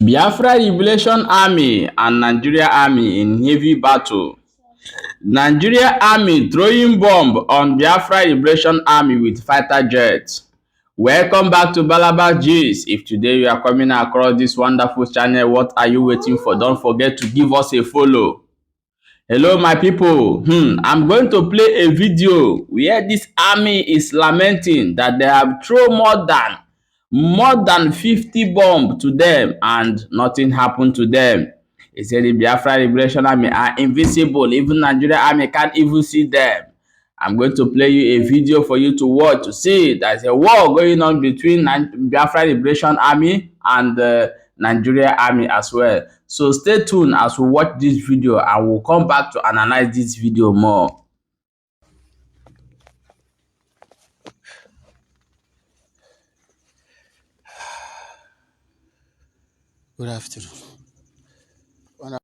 Biafra Liberation Army and Nigeria Army in heavy battle. Nigeria Army throwing bomb on Biafra Liberation Army with fighter jets. Welcome back to Balaba Gist. If today you are coming across this wonderful channel, what are you waiting for? Don't forget to give us a follow. Hello my people, I'm going to play a video where this army is lamenting that they have thrown more than 50 bombs to them and nothing happened to them. He said the Biafra Liberation Army are invisible, even Nigeria Army can't even see them. I'm going to play you a video for you to watch to see there's a war going on between Biafra Liberation Army and the Nigeria Army as well. So stay tuned as we watch this video and we'll come back to analyze this video more. Good afternoon. When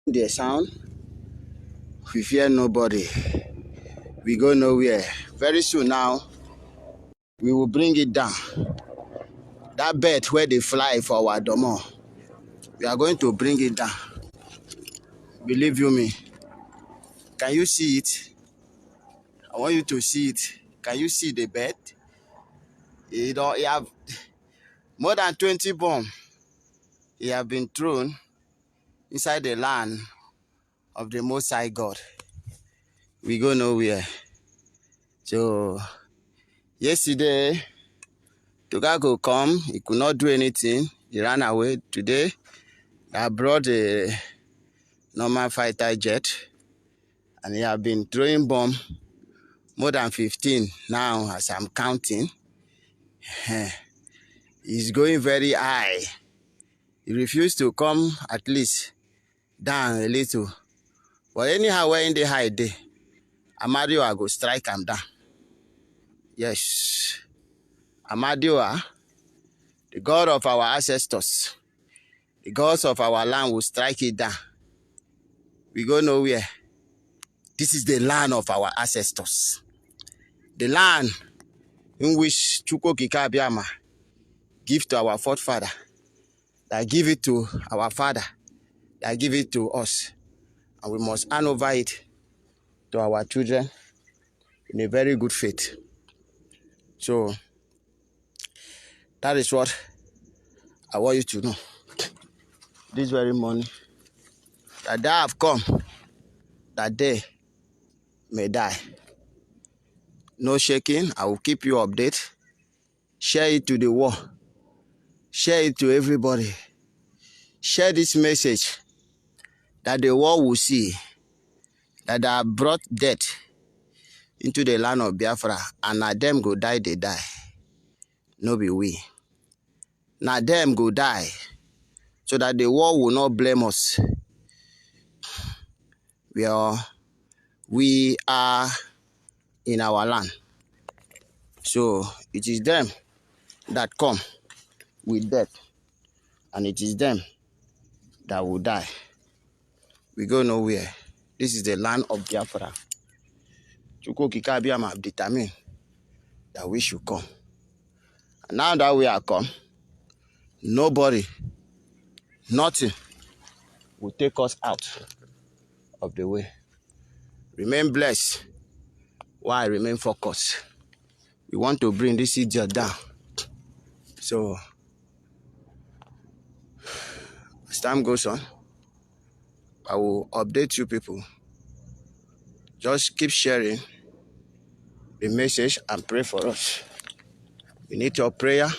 the sound, we fear nobody. We go nowhere. Very soon now, we will bring it down. That bird where they fly for our domo, we are going to bring it down. Believe you me. Can you see it? I want you to see it. Can you see the bird? You have more than 20 bombs. It have been thrown inside the land of the Most High God. We go nowhere. So yesterday, Togago come, he could not do anything. He ran away. Today, I brought a normal fighter jet, and he have been throwing bomb more than 15 now as I'm counting. He's going very high. He refused to come at least down a little. But anyhow, we're in the high day. Amadio, I go strike him down. Yes. Amadio, the God of our ancestors, the gods of our land will strike it down. We go nowhere. This is the land of our ancestors. The land in which Chukwu Kikabiama give to our forefather, that give it to our father, that give it to us. And we must hand over it to our children in a very good faith. So, that is what I want you to know. This very morning, that day have come, that day may die. No shaking. I will keep you updated. Share it to the world. Share it to everybody. Share this message that the world will see that I brought death into the land of Biafra, and now them go die, they die. No be we. Now them go die, so that the world will not blame us. We are in our land. So it is them that come with death, and it is them that will die. We go nowhere. This is the land of Biafra. Chukwu Kikabiama have determined that we should come. And now that we are come, nobody, nothing will take us out of the way. Remain blessed while I remain focused. We want to bring this idiot down. So, as time goes on, I will update you people. Just keep sharing the message and pray for us. We need your prayer,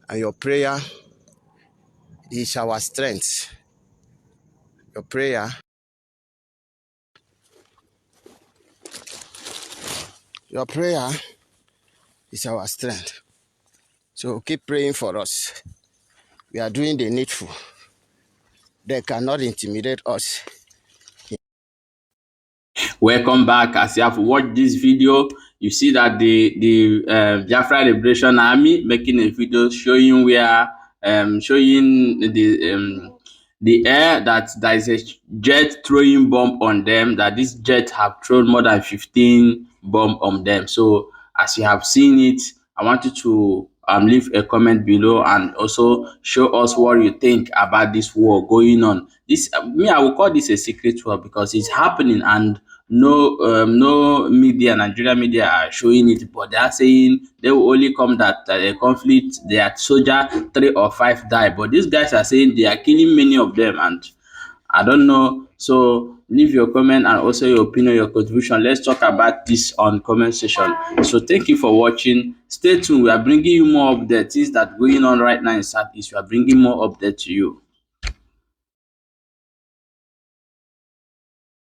and your prayer is our strength. Your prayer is our strength. So keep praying for us. We are doing the needful. They cannot intimidate us. Welcome back. As you have watched this video, you see that the Biafra Liberation Army making a video showing where showing the air that there is a jet throwing bomb on them, that this jet have thrown more than 15 bomb on them. So as you have seen it, I want you to leave a comment below and also show us what you think about this war going on. This me, I will call this a secret war because it's happening and no media, Nigeria media are showing it, but they are saying they will only come that a conflict, their soldier 3 or 5 die, but these guys are saying they are killing many of them, and I don't know. So leave your comment and also your opinion, your contribution. Let's talk about this on comment section. So thank you for watching. Stay tuned. We are bringing you more updates. Things that going on right now in Southeast. We are bringing more updates to you.